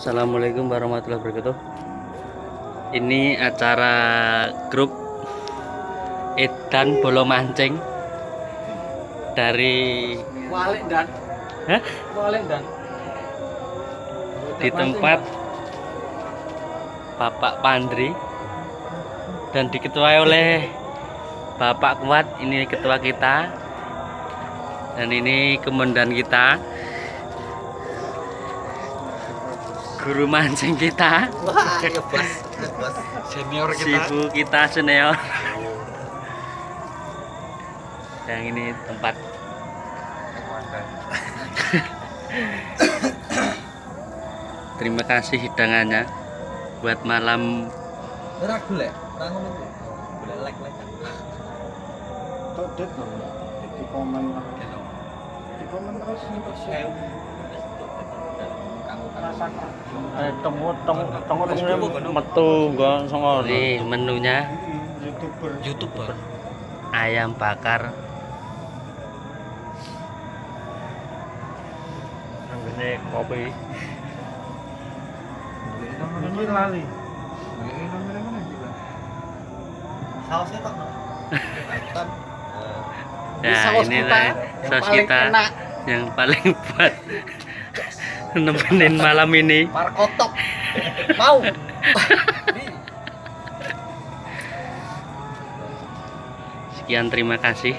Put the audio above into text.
Assalamualaikum warahmatullahi wabarakatuh. Ini acara grup Edan Bolo Mancing dari Walik dan Hah? Walik dan Di tempat Bapak Pandri dan diketuai oleh Bapak Kuat. Ini ketua kita dan ini komandan kita, guru mancing kita. wah ya bos senior kita. Sibu kita senior. Yang ini tempat terima kasih hidangannya buat malam. Ragu lek, rangun itu. Boleh like-like. Tok det dong. Di komen. Di komen terus untuk share. Tengok metu nggon songo. Ini menunya YouTuber. ayam bakar Ini kopi. Ini lali. Sausnya tok. ya. saus Ini kita lah yang saus paling kita enak. yang paling buat nemenin malam ini. Markotok. Mau. Sekian, terima kasih.